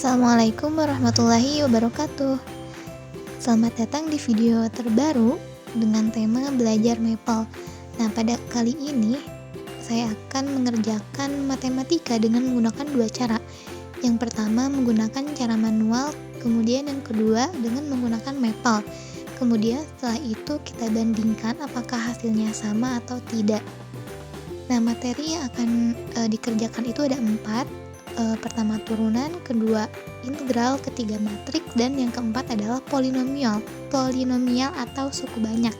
Assalamualaikum warahmatullahi wabarakatuh. Selamat datang di video terbaru dengan tema belajar Maple. Nah, pada kali ini saya akan mengerjakan matematika dengan menggunakan dua cara. Yang pertama menggunakan cara manual, kemudian yang kedua dengan menggunakan Maple. Kemudian setelah itu kita bandingkan apakah hasilnya sama atau tidak. Nah, materi yang akan dikerjakan itu ada 4. Pertama turunan, kedua integral, ketiga matriks, dan yang keempat adalah polinomial atau suku banyak.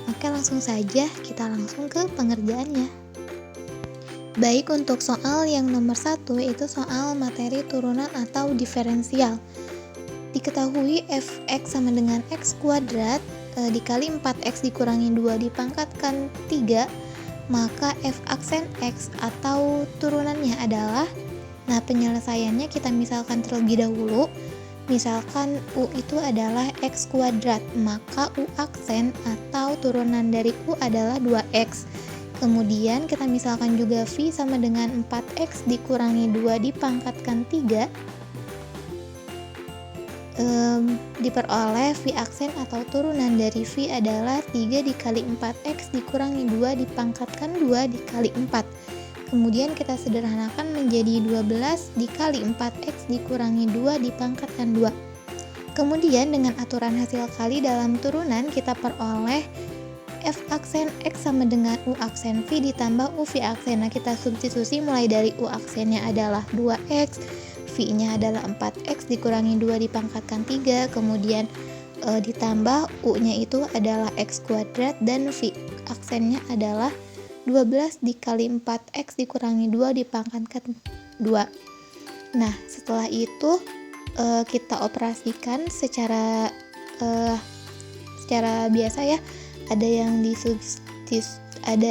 Oke, langsung saja kita langsung ke pengerjaannya. Baik, untuk soal yang nomor 1 itu soal materi turunan atau diferensial. Diketahui fx sama dengan x kuadrat dikali 4x dikurangi 2 dipangkatkan 3, maka f aksen x atau turunannya adalah, nah penyelesaiannya kita misalkan terlebih dahulu. Misalkan u itu adalah x kuadrat, maka u aksen atau turunan dari u adalah 2x. Kemudian kita misalkan juga v sama dengan 4x dikurangi 2 dipangkatkan 3, diperoleh v aksen atau turunan dari v adalah 3 dikali 4x dikurangi 2 dipangkatkan 2 dikali 4. Kemudian kita sederhanakan menjadi 12 dikali 4x dikurangi 2 dipangkatkan 2. Kemudian dengan aturan hasil kali dalam turunan kita peroleh f aksen x sama dengan u aksen v ditambah u v aksen. Nah, kita substitusi mulai dari u aksennya adalah 2x, v-nya adalah 4x dikurangi 2 dipangkatkan 3, kemudian ditambah u-nya itu adalah x kuadrat dan v aksennya adalah 12 dikali 4x dikurangi 2 dipangkatkan 2. Nah, setelah itu kita operasikan secara biasa ya. Ada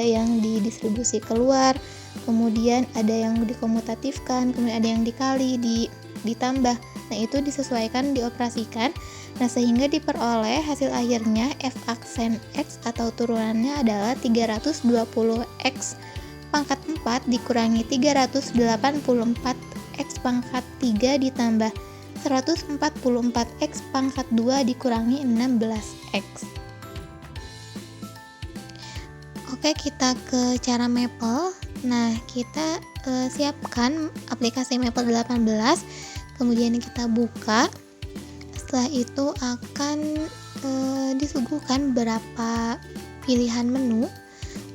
yang didistribusi keluar, kemudian ada yang dikomutatifkan, kemudian ada yang dikali, ditambah. Nah, itu disesuaikan, dioperasikan. Nah, sehingga diperoleh hasil akhirnya f aksen x atau turunannya adalah 320x pangkat 4 dikurangi 384x pangkat 3 ditambah 144x pangkat 2 dikurangi 16x. Oke, kita ke cara Maple. Nah, kita siapkan aplikasi Maple 18, kemudian kita buka. Setelah itu akan disuguhkan beberapa pilihan menu.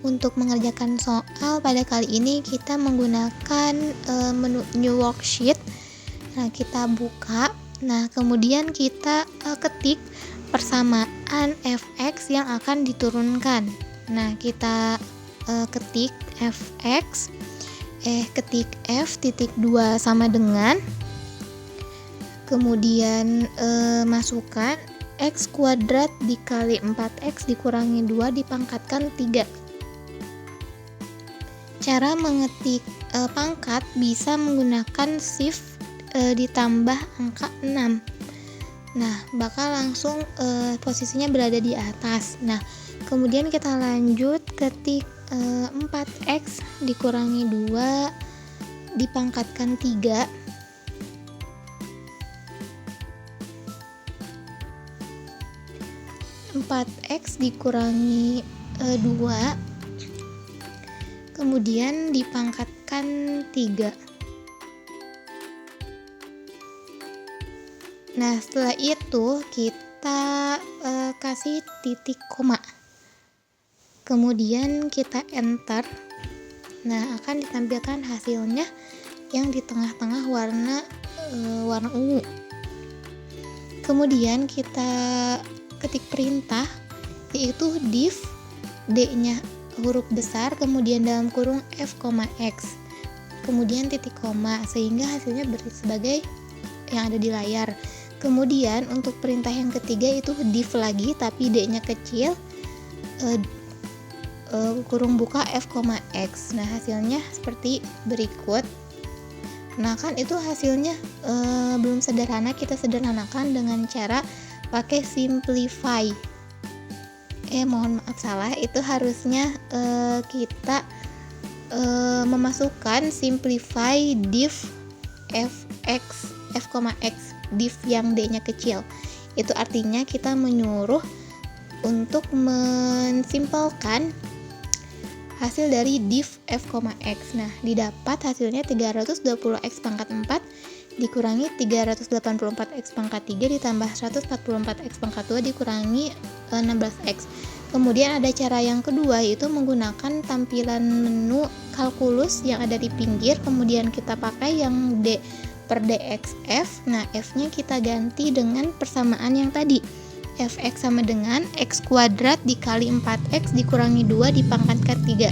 Untuk mengerjakan soal pada kali ini kita menggunakan menu New Worksheet. Nah, kita buka. Nah, kemudian kita ketik persamaan fx yang akan diturunkan. Nah, kita ketik fx, ketik f titik 2 sama dengan, kemudian masukkan x kuadrat dikali 4x dikurangi 2 dipangkatkan 3. Cara mengetik pangkat bisa menggunakan shift ditambah angka 6. Nah, bakal langsung posisinya berada di atas. Nah, kemudian kita lanjut ketik 4x dikurangi 2 dipangkatkan 3. X dikurangi 2 kemudian dipangkatkan 3. Nah, setelah itu kita kasih titik koma, kemudian kita enter. Nah, akan ditampilkan hasilnya yang di tengah-tengah warna ungu. Kemudian kita ketik perintah, yaitu div, d-nya huruf besar, kemudian dalam kurung f, x, kemudian titik koma, sehingga hasilnya sebagai yang ada di layar. Kemudian untuk perintah yang ketiga itu div lagi, tapi d-nya kecil, kurung buka f, x. Nah, hasilnya seperti berikut. Nah, kan itu hasilnya belum sederhana, kita sederhanakan dengan cara pakai simplify. Mohon maaf salah, itu harusnya kita memasukkan simplify div fx f, x, div yang d-nya kecil. Itu artinya kita menyuruh untuk mensimpelkan hasil dari div f, x. Nah, didapat hasilnya 320x pangkat 4 dikurangi 384x pangkat 3 ditambah 144x pangkat 2 dikurangi 16x. Kemudian ada cara yang kedua, yaitu menggunakan tampilan menu kalkulus yang ada di pinggir, kemudian kita pakai yang d per dxf. Nah, f-nya kita ganti dengan persamaan yang tadi. Fx sama dengan x kuadrat dikali 4x dikurangi 2 dipangkatkan 3.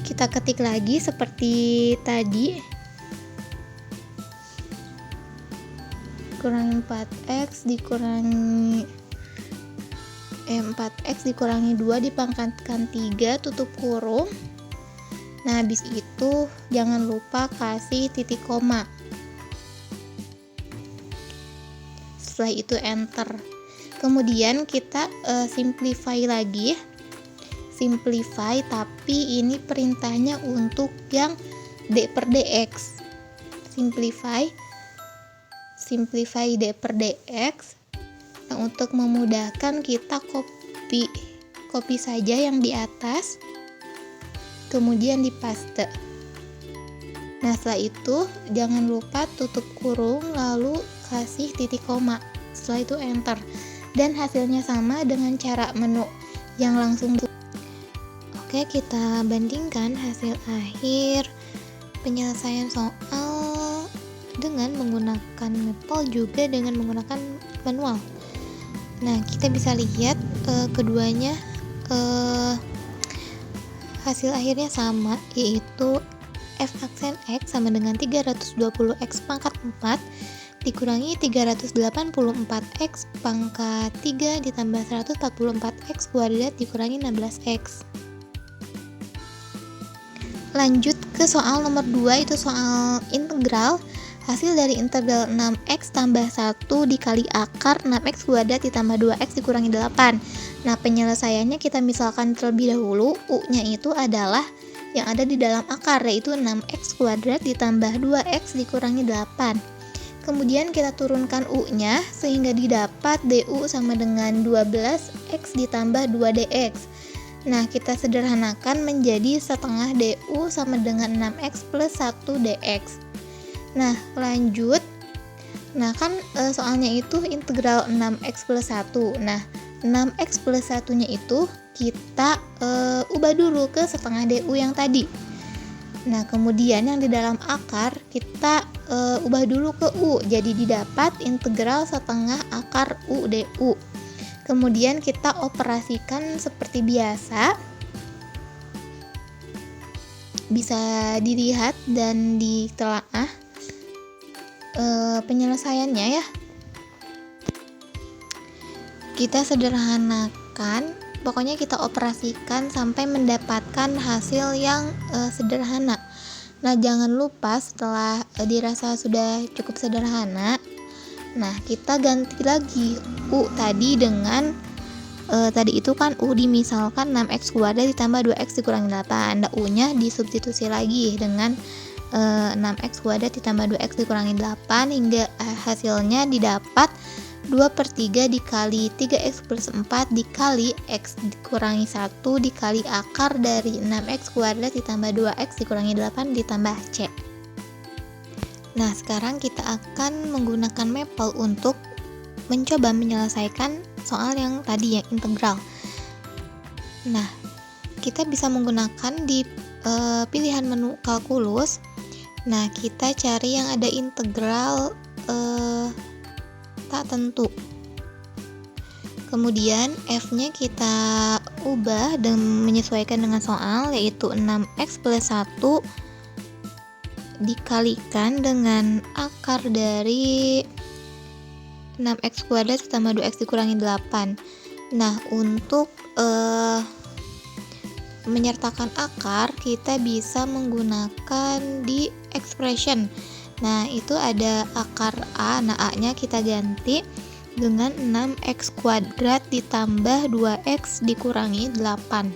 Kita ketik lagi seperti tadi. Kurangi 4x dikurangi 4x dikurangi 2 dipangkatkan 3 tutup kurung. Nah, habis itu jangan lupa kasih titik koma. Setelah itu enter. Kemudian kita simplify lagi. Simplify, tapi ini perintahnya untuk yang d per dx. Simplify d per dx. Nah, untuk memudahkan kita copy saja yang di atas, kemudian dipaste. Nah, setelah itu jangan lupa tutup kurung lalu kasih titik koma. Setelah itu enter. Dan hasilnya sama dengan cara menu yang langsung. Oke, kita bandingkan hasil akhir penyelesaian soal dengan menggunakan Maple juga dengan menggunakan manual. Nah, kita bisa lihat keduanya hasil akhirnya sama, yaitu f aksen x sama dengan 320x pangkat 4 dikurangi 384x pangkat 3 ditambah 144x kuadrat dikurangi 16x. Lanjut ke soal nomor 2, itu soal integral. Hasil dari integral 6x tambah 1 dikali akar 6x kuadrat ditambah 2x dikurangi 8. Nah, penyelesaiannya kita misalkan terlebih dahulu. U-nya itu adalah yang ada di dalam akar, yaitu 6x kuadrat ditambah 2x dikurangi 8. Kemudian kita turunkan U-nya sehingga didapat DU sama dengan 12x ditambah 2dx. Nah, kita sederhanakan menjadi setengah DU sama dengan 6x plus 1dx. Nah, lanjut. Nah, kan soalnya itu integral 6x plus 1. Nah, 6x plus 1-nya itu kita ubah dulu ke setengah DU yang tadi. Nah, kemudian yang di dalam akar kita ubah dulu ke U, jadi didapat integral setengah akar U DU. Kemudian kita operasikan seperti biasa. Bisa dilihat dan ditelaah penyelesaiannya ya. Kita sederhanakan, pokoknya kita operasikan sampai mendapatkan hasil yang sederhana. Nah, jangan lupa setelah dirasa sudah cukup sederhana, nah kita ganti lagi U tadi dengan tadi itu kan U dimisalkan 6x kuadrat ditambah 2x dikurangi 8. Nah, U-nya disubstitusi lagi dengan 6x kuadrat ditambah 2x dikurangi 8 hingga hasilnya didapat 2/3 dikali 3x plus 4 dikali x dikurangi 1 dikali akar dari 6x kuadrat ditambah 2x dikurangi 8 ditambah c. Nah, sekarang kita akan menggunakan Maple untuk mencoba menyelesaikan soal yang tadi yang integral. Nah, kita bisa menggunakan di pilihan menu kalkulus. Nah, kita cari yang ada integral tak tentu. Kemudian f-nya kita ubah dan menyesuaikan dengan soal, yaitu 6x plus 1 dikalikan dengan akar dari 6x kuadrat ditambah 2x dikurangi 8. Nah, untuk menyertakan akar kita bisa menggunakan di expression. Nah, itu ada akar A. Nah, A-nya kita ganti dengan 6x kuadrat ditambah 2x dikurangi 8.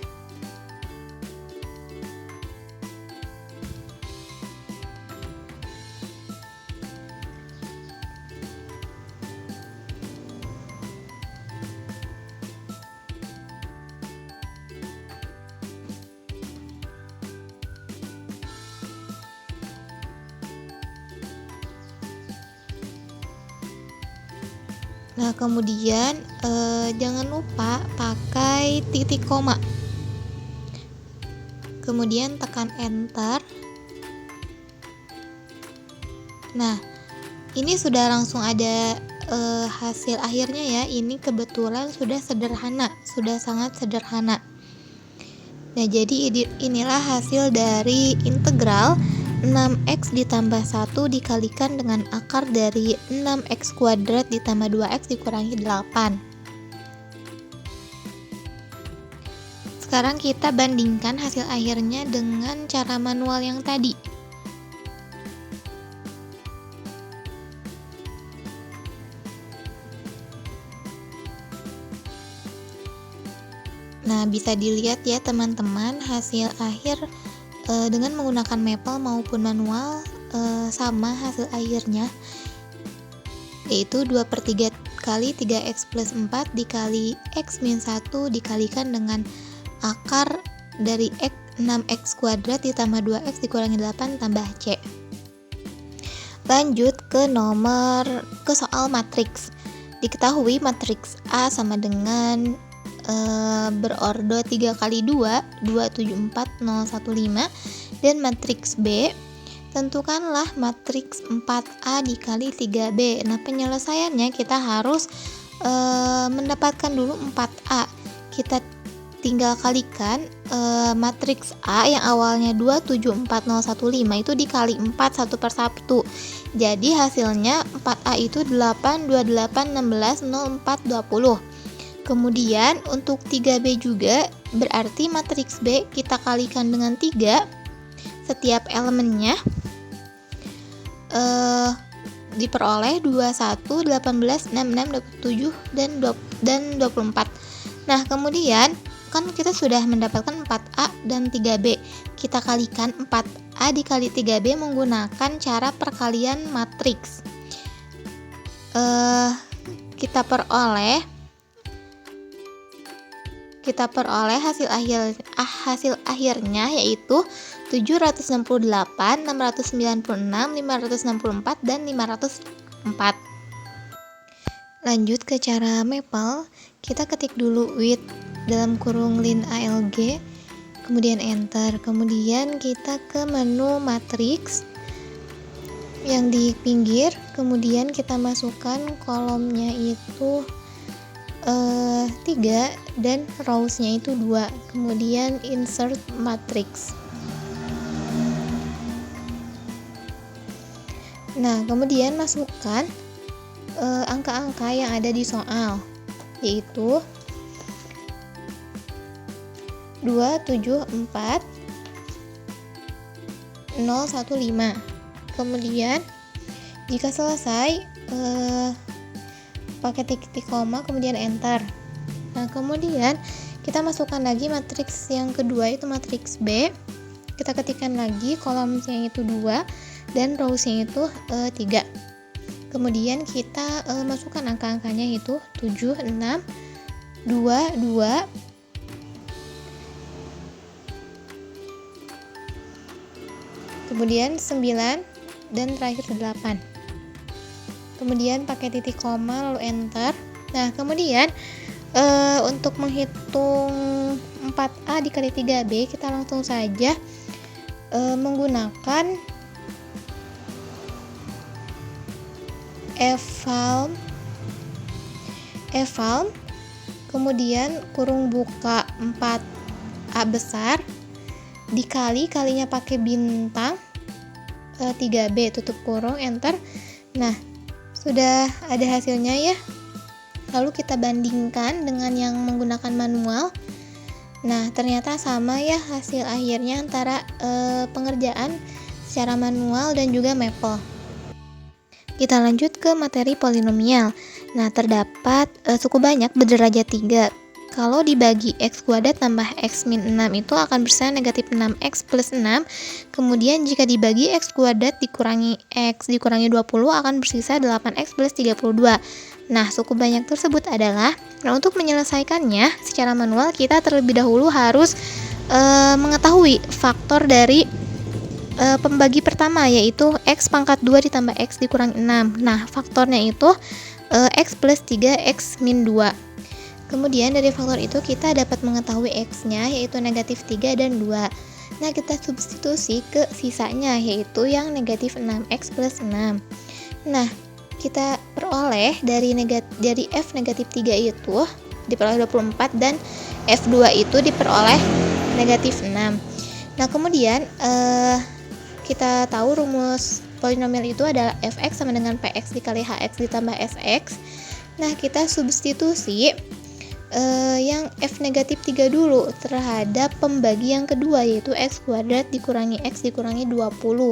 Nah, kemudian jangan lupa pakai titik koma. Kemudian tekan enter. Nah, ini sudah langsung ada hasil akhirnya ya. Ini kebetulan sudah sederhana, sudah sangat sederhana. Nah, jadi inilah hasil dari integral 6x ditambah 1 dikalikan dengan akar dari 6x kuadrat ditambah 2x dikurangi 8. Sekarang kita bandingkan hasil akhirnya dengan cara manual yang tadi. Nah, bisa dilihat ya teman-teman, hasil akhir dengan menggunakan Maple maupun manual sama hasil akhirnya, yaitu 2/3 kali 3x plus 4 dikali x min 1 dikalikan dengan akar dari 6x kuadrat ditambah 2x dikurangi 8 tambah c. Lanjut ke soal matriks. Diketahui matriks A sama dengan berordo 3 kali 2, 2, 7, 4, 0, 1, 5. Dan matriks B, tentukanlah matriks 4A dikali 3B. Nah, penyelesaiannya kita harus mendapatkan dulu 4A. Kita tinggal kalikan matriks A yang awalnya 2, 7, 4, 0, 1, 5 itu dikali 4 satu per satu. Jadi hasilnya 4A itu 8, 28, 16, 0, 4, 20. Kemudian untuk 3B juga berarti matriks B kita kalikan dengan 3 setiap elemennya, diperoleh 21, 18, 66, 27 dan 24. Nah, kemudian kan kita sudah mendapatkan 4A dan 3B. Kita kalikan 4A dikali 3B menggunakan cara perkalian matriks. Kita peroleh hasil akhirnya yaitu 768, 696, 564 dan 504. Lanjut ke cara Maple, kita ketik dulu with dalam kurung lin ALG, kemudian enter. Kemudian kita ke menu matriks yang di pinggir, kemudian kita masukkan kolomnya itu 3 dan rows-nya itu 2. Kemudian insert matrix. Nah, kemudian masukkan angka-angka yang ada di soal, yaitu 2, 7, 4, 0, 1, 5. Kemudian jika selesai pakai titik koma kemudian enter. Nah, kemudian kita masukkan lagi matriks yang kedua itu matriks B. Kita ketikkan lagi kolomnya itu 2 dan rows-nya itu 3. Kemudian kita masukkan angka-angkanya itu 7, 6, 2, 2, kemudian 9 dan terakhir 8. Kemudian pakai titik koma lalu enter. Nah, kemudian untuk menghitung 4A dikali 3B kita langsung saja menggunakan eval, kemudian kurung buka 4A besar kalinya pakai bintang 3B tutup kurung enter. Nah, sudah ada hasilnya ya. Lalu kita bandingkan dengan yang menggunakan manual. Nah, ternyata sama ya hasil akhirnya antara pengerjaan secara manual dan juga Maple. Kita lanjut ke materi polinomial. Nah, terdapat suku banyak berderajat 3. Kalau dibagi x kuadrat tambah x min 6 itu akan bersisa negatif 6x plus 6. Kemudian jika dibagi x kuadrat dikurangi x dikurangi 20 akan bersisa 8x plus 32. Nah, suku banyak tersebut adalah, untuk menyelesaikannya secara manual kita terlebih dahulu harus mengetahui faktor dari pembagi pertama, yaitu x pangkat 2 ditambah x dikurangi 6. Nah, faktornya itu X plus 3 X min 2. Kemudian dari faktor itu kita dapat mengetahui X-nya yaitu negatif 3 dan 2. Nah, kita substitusi ke sisanya yaitu yang negatif 6, X plus 6. Nah, kita peroleh dari F negatif 3 itu diperoleh 24 dan F2 itu diperoleh negatif 6. Nah, kemudian kita tahu rumus polinomial itu adalah Fx sama dengan Px dikali Hx ditambah Sx. Nah, kita substitusi yang F negatif 3 dulu terhadap pembagi yang kedua yaitu X kuadrat dikurangi X dikurangi 20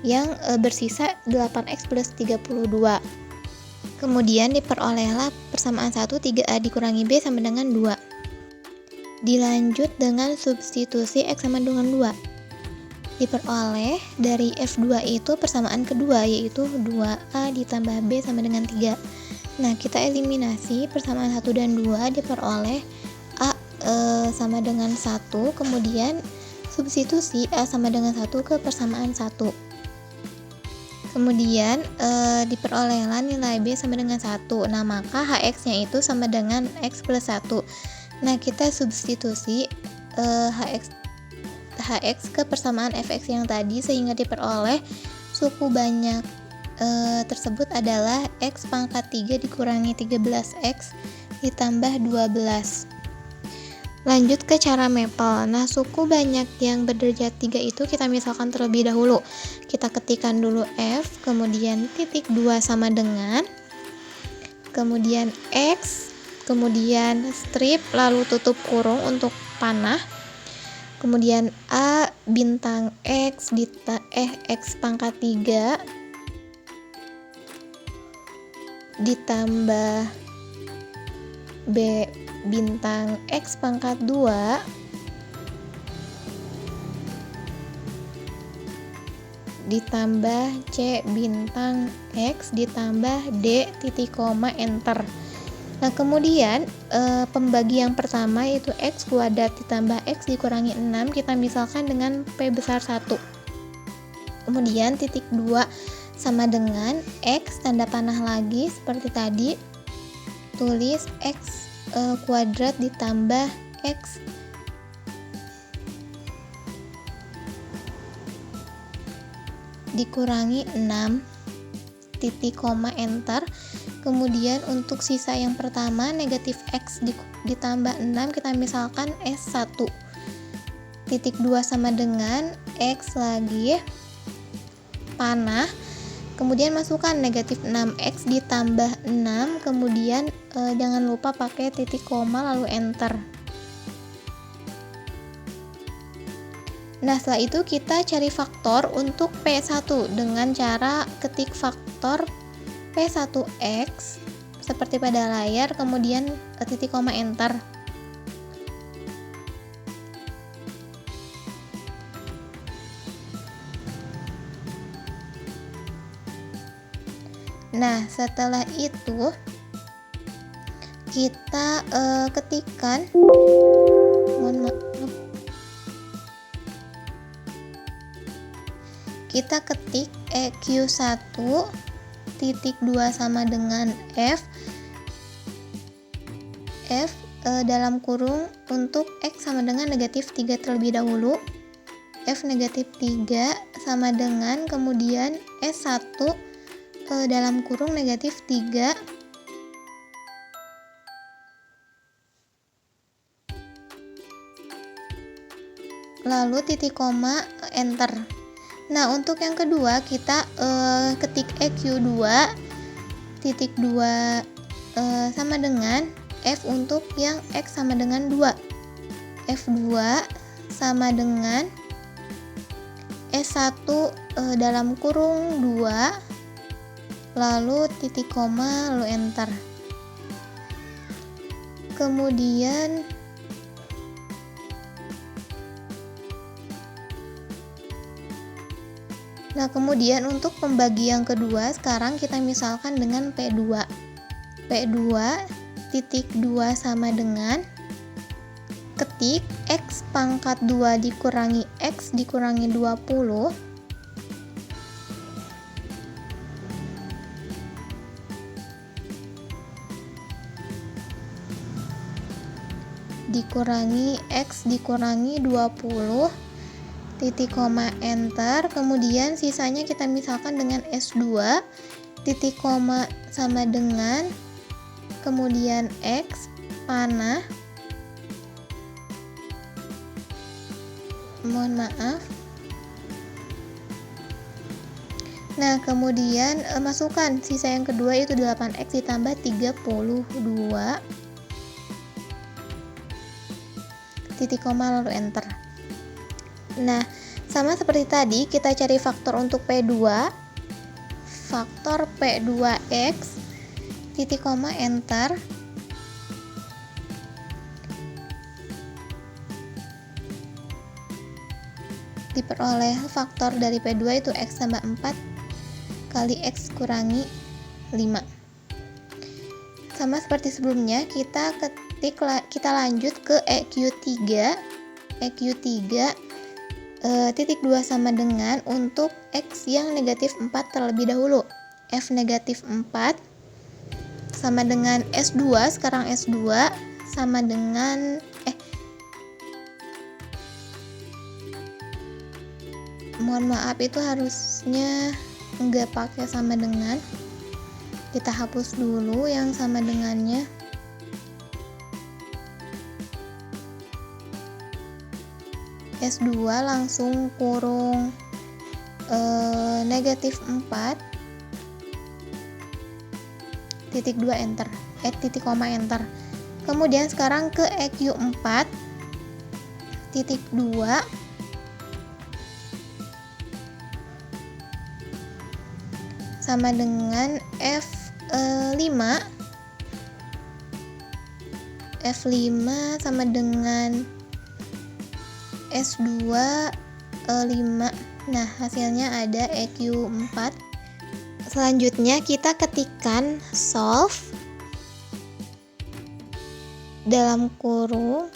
yang bersisa 8X plus 32. Kemudian diperolehlah persamaan 1 3A dikurangi B sama dengan 2. Dilanjut dengan substitusi X sama dengan 2. Diperoleh dari F2 itu persamaan kedua yaitu 2A ditambah B sama dengan 3. Nah, kita eliminasi persamaan 1 dan 2 diperoleh A sama dengan 1, kemudian substitusi A sama dengan 1 ke persamaan 1. Kemudian diperolehlah nilai B sama dengan 1. Nah, maka Hx-nya itu sama dengan X plus 1. Nah, kita substitusi Hx ke persamaan Fx yang tadi sehingga diperoleh suku banyak tersebut adalah X pangkat 3 dikurangi 13X ditambah 12. Lanjut ke cara mapel. Nah, suku banyak yang berderajat 3 itu kita misalkan terlebih dahulu. Kita ketikkan dulu F, kemudian titik 2 sama dengan, kemudian X, kemudian strip, lalu tutup kurung untuk panah, kemudian A bintang X X pangkat 3 ditambah B bintang X pangkat 2 ditambah C bintang X ditambah D titik koma enter. Nah, kemudian pembagi yang pertama yaitu X kuadrat ditambah X dikurangi 6 kita misalkan dengan P besar 1. Kemudian titik 2 sama dengan X tanda panah lagi seperti tadi, tulis X kuadrat ditambah X dikurangi 6 titik koma enter. Kemudian untuk sisa yang pertama negatif X ditambah 6 kita misalkan S1 titik 2 sama dengan X lagi panah, kemudian masukkan negatif 6X ditambah 6, kemudian jangan lupa pakai titik koma lalu enter. Nah, setelah itu kita cari faktor untuk P1 dengan cara ketik faktor P1X seperti pada layar, kemudian titik koma enter. Nah, setelah itu kita ketikkan, kita ketik EQ1 titik 2 sama dengan F dalam kurung untuk X sama dengan negatif 3 terlebih dahulu, F negatif 3 sama dengan kemudian S1 dalam kurung negatif 3 lalu titik koma enter. Nah, untuk yang kedua kita ketik EQ2 titik 2 sama dengan F untuk yang X sama dengan 2, F2 sama dengan S1 dalam kurung 2 lalu titik koma lalu enter. Kemudian untuk pembagi yang kedua sekarang kita misalkan dengan P2 titik 2 sama dengan ketik X pangkat 2 dikurangi X dikurangi 20 dikurangi X dikurangi 20, titik koma enter, kemudian sisanya kita misalkan dengan S2, titik koma sama dengan, kemudian X, panah, mohon maaf. Nah, kemudian masukkan sisa yang kedua itu 8X ditambah 32, titik koma lalu enter. Nah, sama seperti tadi kita cari faktor untuk P2, faktor P2X, titik koma enter, diperoleh faktor dari P2 itu X tambah 4 kali X kurangi 5. Sama seperti sebelumnya, kita lanjut ke EQ3 titik 2 sama dengan untuk X yang negatif 4 terlebih dahulu. F negatif 4 sama dengan S2, sekarang S2 sama dengan mohon maaf, itu harusnya enggak pakai sama dengan, kita hapus dulu yang sama dengannya. S2 langsung kurung negatif 4 titik 2 enter, titik koma enter. Kemudian sekarang ke EQ4 titik 2 sama dengan F5 sama dengan S2 5. Nah, hasilnya ada EQ4. Selanjutnya kita ketikkan solve dalam kurung,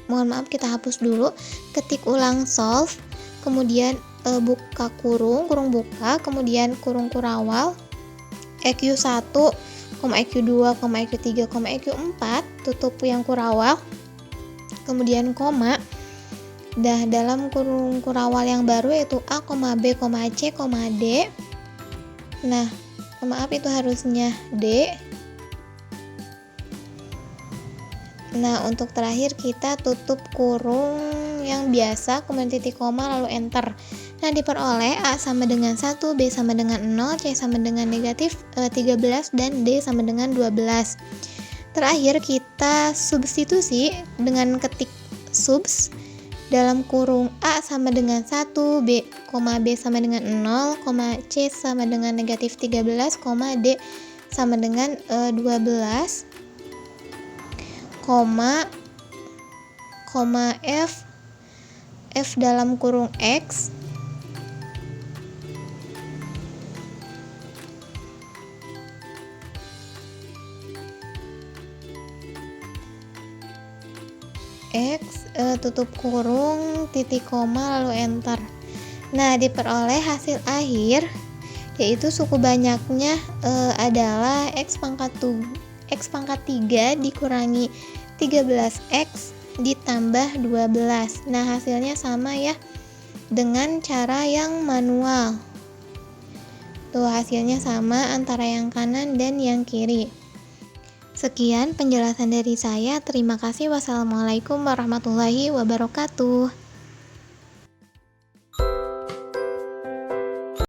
mohon maaf kita hapus dulu, ketik ulang solve, kemudian buka kurung buka, kemudian kurung kurawal, EQ1, EQ2, EQ3, EQ4, tutup yang kurawal, kemudian koma. Dah dalam kurung kurawal yang baru yaitu A, B, C, D. Nah, maaf itu harusnya D. Nah, untuk terakhir kita tutup kurung yang biasa, kemudian titik koma lalu enter. Nah, diperoleh A sama dengan 1, B sama dengan 0, C sama dengan negatif 13, dan D sama dengan 12. Terakhir kita substitusi dengan ketik subs dalam kurung A sama dengan 1, B sama dengan 0, C sama dengan negatif 13, D sama dengan 12, F dalam kurung X tutup kurung titik koma lalu enter. Nah, diperoleh hasil akhir yaitu suku banyaknya adalah X pangkat 3 dikurangi 13X ditambah 12. Nah, hasilnya sama ya dengan cara yang manual. Tuh, hasilnya sama antara yang kanan dan yang kiri. Sekian penjelasan dari saya. Terima kasih. Wassalamualaikum warahmatullahi wabarakatuh.